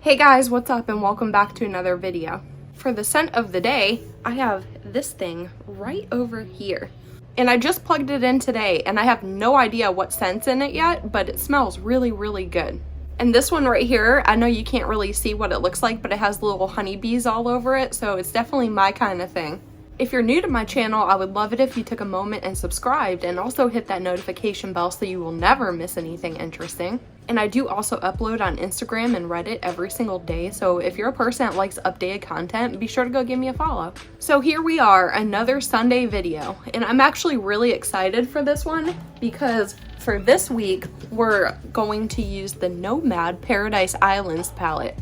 Hey guys, what's up and welcome back to another video. For the scent of the day, I have this thing right over here. And I just plugged it in today and I have no idea what scent's in it yet, but it smells really, really good. And this one right here, I know you can't really see what it looks like, but it has little honeybees all over it, so it's definitely my kind of thing. If you're new to my channel, I would love it if you took a moment and subscribed and also hit that notification bell so you will never miss anything interesting. And I do also upload on Instagram and Reddit every single day, so if you're a person that likes updated content, be sure to go give me a follow. So here we are, another Sunday video, and I'm actually really excited for this one because for this week, we're going to use the Nomad Paradise Islands palette.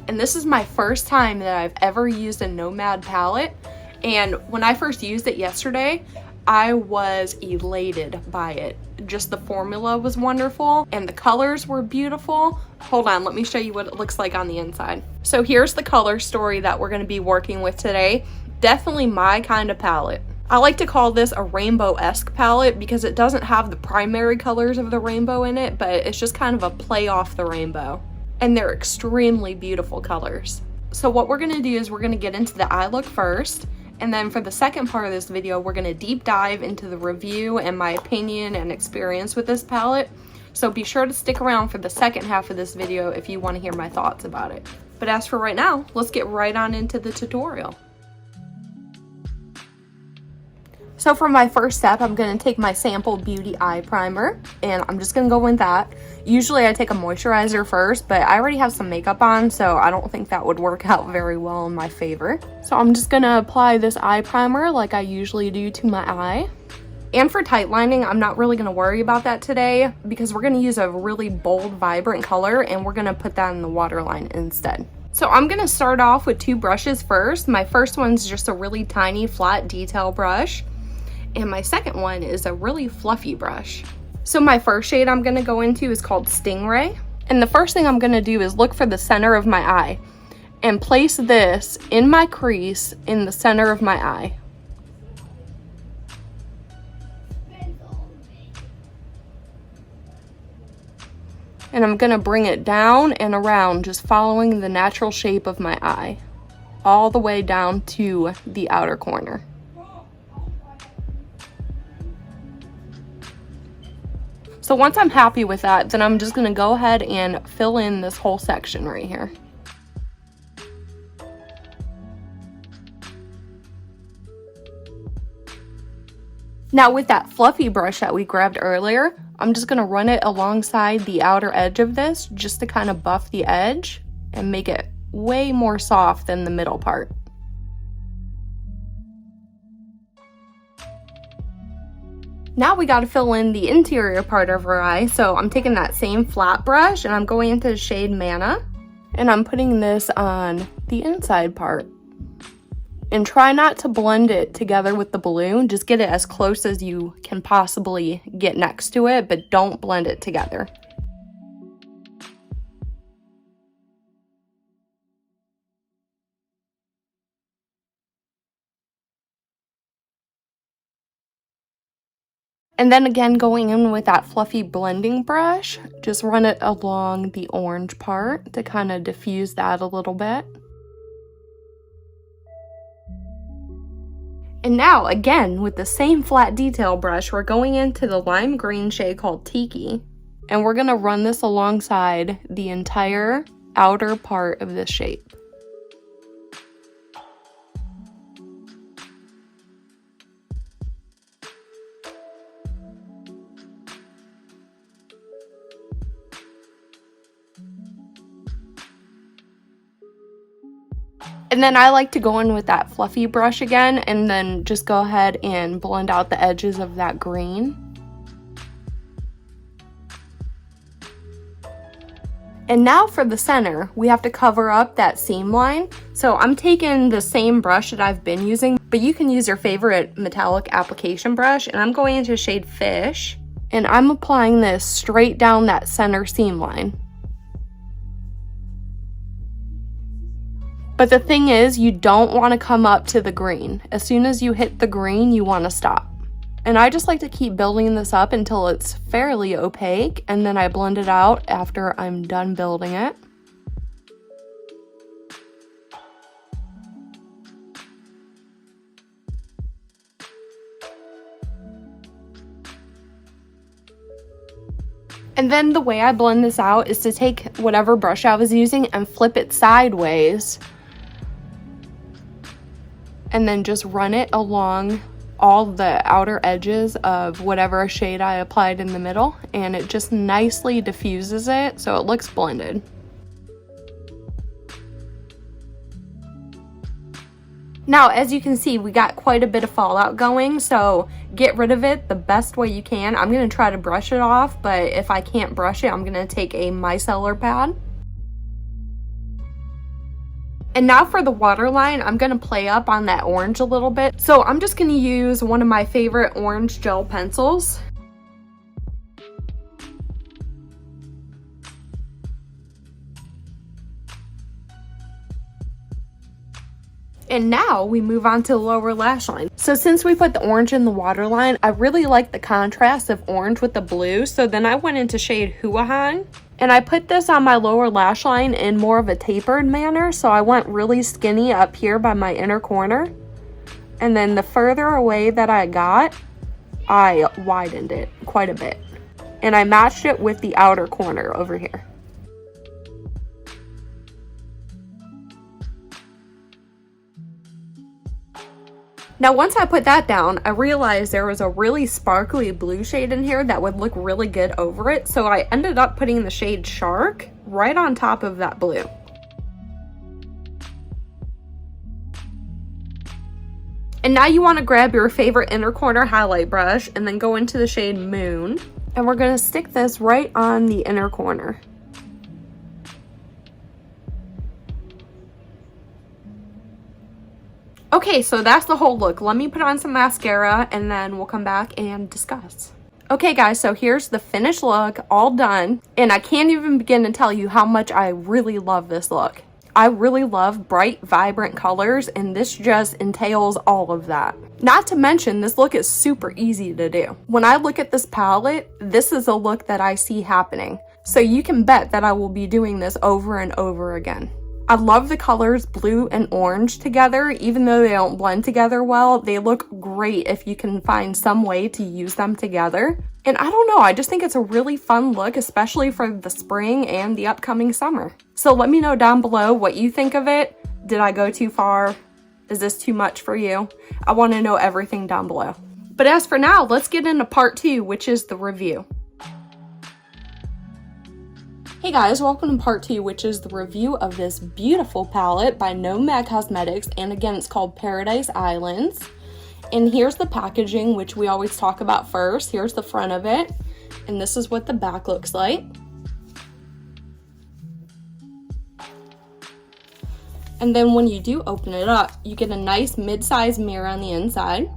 And this is my first time that I've ever used a Nomad palette. And when I first used it yesterday, I was elated by it. Just the formula was wonderful and the colors were beautiful. Hold on, let me show you what it looks like on the inside. So here's the color story that we're going to be working with today. Definitely my kind of palette. I like to call this a rainbow-esque palette because it doesn't have the primary colors of the rainbow in it, but it's just kind of a play off the rainbow. And they're extremely beautiful colors. So what we're going to do is we're going to get into the eye look first. And then for the second part of this video, we're going to deep dive into the review and my opinion and experience with this palette. So be sure to stick around for the second half of this video if you want to hear my thoughts about it. But as for right now, let's get right on into the tutorial. So for my first step, I'm going to take my Sample Beauty Eye Primer, and I'm just going to go in that. Usually I take a moisturizer first, but I already have some makeup on, so I don't think that would work out very well in my favor. So I'm just going to apply this eye primer like I usually do to my eye. And for tight lining, I'm not really going to worry about that today because we're going to use a really bold, vibrant color, and we're going to put that in the waterline instead. So I'm going to start off with two brushes first. My first one's just a really tiny flat detail brush. And my second one is a really fluffy brush. So my first shade I'm going to go into is called Stingray. And the first thing I'm going to do is look for the center of my eye and place this in my crease in the center of my eye. And I'm going to bring it down and around, just following the natural shape of my eye, all the way down to the outer corner. So once I'm happy with that, then I'm just going to go ahead and fill in this whole section right here. Now with that fluffy brush that we grabbed earlier, I'm just going to run it alongside the outer edge of this just to kind of buff the edge and make it way more soft than the middle part. Now we got to fill in the interior part of her eye, so I'm taking that same flat brush and I'm going into the shade Manna, and I'm putting this on the inside part. And try not to blend it together with the balloon, just get it as close as you can possibly get next to it, but don't blend it together. And then again, going in with that fluffy blending brush, just run it along the orange part to kind of diffuse that a little bit. And now, again, with the same flat detail brush, we're going into the lime green shade called Tiki. And we're going to run this alongside the entire outer part of this shape. And then I like to go in with that fluffy brush again and then just go ahead and blend out the edges of that green. And now for the center, we have to cover up that seam line. So I'm taking the same brush that I've been using, but you can use your favorite metallic application brush, and I'm going into shade Fish, and I'm applying this straight down that center seam line. But the thing is, you don't want to come up to the green. As soon as you hit the green, you want to stop. And I just like to keep building this up until it's fairly opaque, and then I blend it out after I'm done building it. And then the way I blend this out is to take whatever brush I was using and flip it sideways. And then just run it along all the outer edges of whatever shade I applied in the middle. And it just nicely diffuses it so it looks blended. Now, as you can see, we got quite a bit of fallout going, so get rid of it the best way you can. I'm going to try to brush it off, but if I can't brush it, I'm going to take a micellar pad. And now for the waterline, I'm going to play up on that orange a little bit. So I'm just going to use one of my favorite orange gel pencils. And now we move on to the lower lash line. So since we put the orange in the waterline, I really like the contrast of orange with the blue. So then I went into shade Huahan. And I put this on my lower lash line in more of a tapered manner. So I went really skinny up here by my inner corner. And then the further away that I got, I widened it quite a bit. And I matched it with the outer corner over here. Now, once I put that down, I realized there was a really sparkly blue shade in here that would look really good over it. So I ended up putting the shade Shark right on top of that blue. And now you want to grab your favorite inner corner highlight brush and then go into the shade Moon. And we're going to stick this right on the inner corner. Okay, so that's the whole look. Let me put on some mascara and then we'll come back and discuss. Okay guys, so here's the finished look, all done. And I can't even begin to tell you how much I really love this look. I really love bright, vibrant colors, and this just entails all of that. Not to mention, this look is super easy to do. When I look at this palette, this is a look that I see happening. So you can bet that I will be doing this over and over again. I love the colors blue and orange together. Even though they don't blend together well, they look great if you can find some way to use them together. And I don't know, I just think it's a really fun look, especially for the spring and the upcoming summer. So let me know down below what you think of it. Did I go too far? Is this too much for you? I want to know everything down below. But as for now, let's get into part 2, which is the review. Hey guys, welcome to part 2, which is the review of this beautiful palette by Nomad Cosmetics, and again, it's called Paradise Islands. And here's the packaging, which we always talk about first. Here's the front of it, and this is what the back looks like. And then when you do open it up, you get a nice mid-sized mirror on the inside.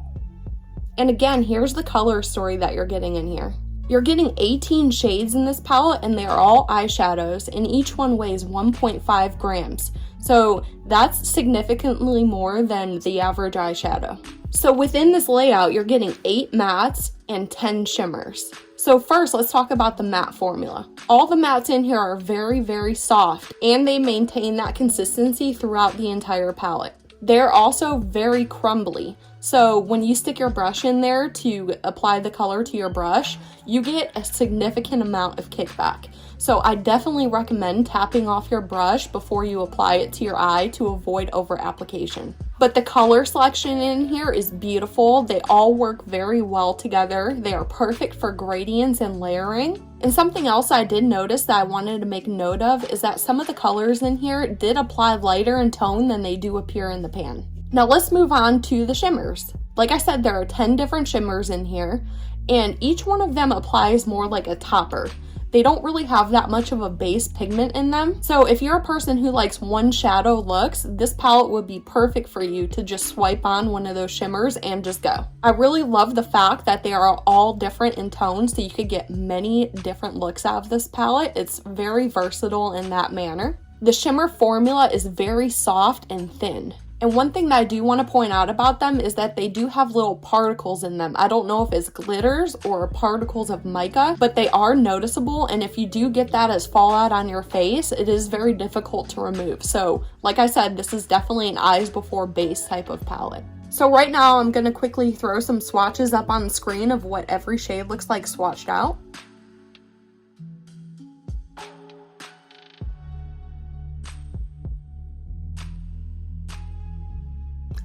And again, here's the color story that you're getting in here. You're getting 18 shades in this palette, and they are all eyeshadows, and each one weighs 1.5 grams. So that's significantly more than the average eyeshadow. So within this layout, you're getting 8 mattes and 10 shimmers. So first, let's talk about the matte formula. All the mattes in here are very, very soft, and they maintain that consistency throughout the entire palette. They're also very crumbly. So when you stick your brush in there to apply the color to your brush, you get a significant amount of kickback. So I definitely recommend tapping off your brush before you apply it to your eye to avoid over application. But the color selection in here is beautiful. They all work very well together. They are perfect for gradients and layering. And something else I did notice that I wanted to make note of is that some of the colors in here did apply lighter in tone than they do appear in the pan. Now let's move on to the shimmers. Like I said, there are 10 different shimmers in here, and each one of them applies more like a topper. They don't really have that much of a base pigment in them. So if you're a person who likes one shadow looks, this palette would be perfect for you to just swipe on one of those shimmers and just go. I really love the fact that they are all different in tone, so you could get many different looks out of this palette. It's very versatile in that manner. The shimmer formula is very soft and thin. And one thing that I do want to point out about them is that they do have little particles in them. I don't know if it's glitters or particles of mica, but they are noticeable. And if you do get that as fallout on your face, it is very difficult to remove. So like I said, this is definitely an eyes before base type of palette. So right now I'm going to quickly throw some swatches up on the screen of what every shade looks like swatched out.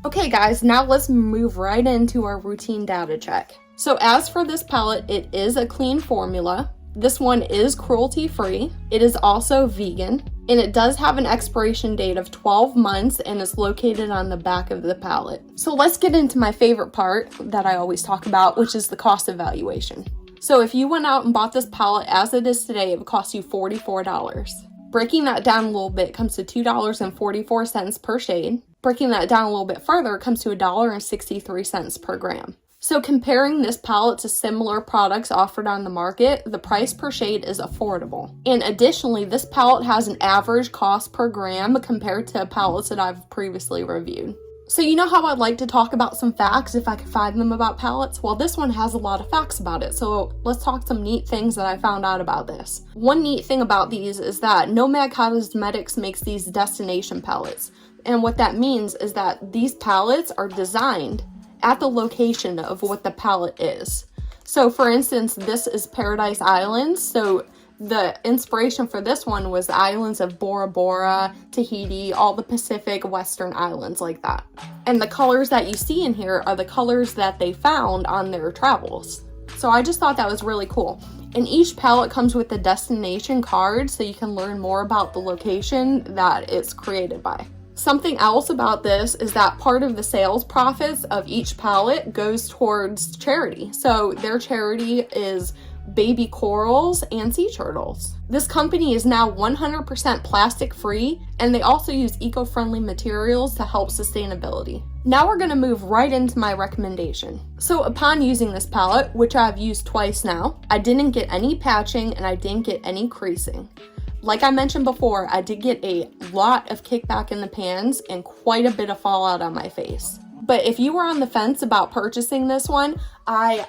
Okay guys, now let's move right into our routine data check. So as for this palette, it is a clean formula. This one is cruelty-free. It is also vegan, and it does have an expiration date of 12 months and is located on the back of the palette. So let's get into my favorite part that I always talk about, which is the cost evaluation. So if you went out and bought this palette as it is today, it would cost you $44. Breaking that down a little bit comes to $2.44 per shade. Breaking that down a little bit further, it comes to $1.63 per gram. So comparing this palette to similar products offered on the market, the price per shade is affordable. And additionally, this palette has an average cost per gram compared to palettes that I've previously reviewed. So you know how I'd like to talk about some facts if I could find them about palettes? Well, this one has a lot of facts about it, so let's talk some neat things that I found out about this. One neat thing about these is that Nomad Cosmetics makes these destination palettes. And what that means is that these palettes are designed at the location of what the palette is. So for instance, this is Paradise Islands, so the inspiration for this one was the islands of Bora Bora, Tahiti, all the Pacific Western islands like that. And the colors that you see in here are the colors that they found on their travels. So I just thought that was really cool. And each palette comes with a destination card so you can learn more about the location that it's created by. Something else about this is that part of the sales profits of each palette goes towards charity. So their charity is baby corals and sea turtles. This company is now 100% plastic free, and they also use eco-friendly materials to help sustainability. Now we're going to move right into my recommendation. So upon using this palette, which I've used twice now, I didn't get any patching and I didn't get any creasing. Like I mentioned before, I did get a lot of kickback in the pans and quite a bit of fallout on my face. But if you were on the fence about purchasing this one, I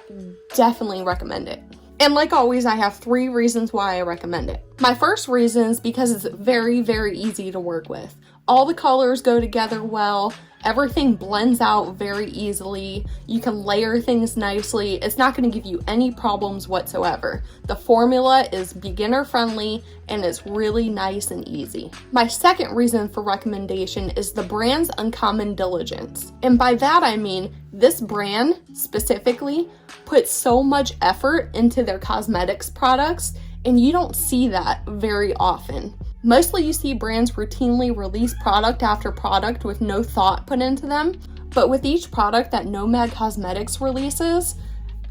definitely recommend it. And like always, I have 3 reasons why I recommend it. My first reason is because it's very, very easy to work with. All the colors go together well. Everything blends out very easily. You can layer things nicely. It's not going to give you any problems whatsoever. The formula is beginner friendly and it's really nice and easy. My second reason for recommendation is the brand's uncommon diligence. And by that I mean this brand specifically puts so much effort into their cosmetics products, and you don't see that very often. Mostly you see brands routinely release product after product with no thought put into them, but with each product that Nomad Cosmetics releases,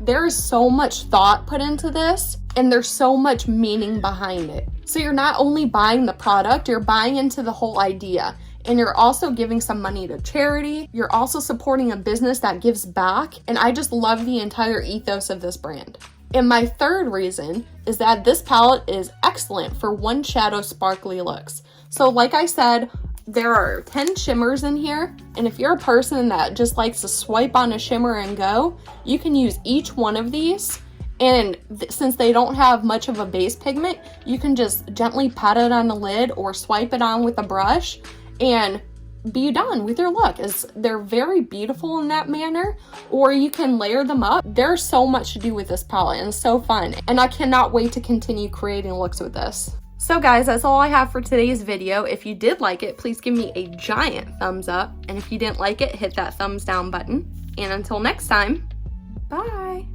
there is so much thought put into this, and there's so much meaning behind it. So you're not only buying the product, you're buying into the whole idea, and you're also giving some money to charity. You're also supporting a business that gives back, and I just love the entire ethos of this brand. And my third reason is that this palette is excellent for one shadow sparkly looks. So like I said, there are 10 shimmers in here, and if you're a person that just likes to swipe on a shimmer and go, you can use each one of these, and since they don't have much of a base pigment, you can just gently pat it on the lid or swipe it on with a brush and be done with your look. They're very beautiful in that manner, or you can layer them up. There's so much to do with this palette and it's so fun, and I cannot wait to continue creating looks with this. So guys, that's all I have for today's video. If you did like it, please give me a giant thumbs up, and if you didn't like it, hit that thumbs down button. And until next time, bye.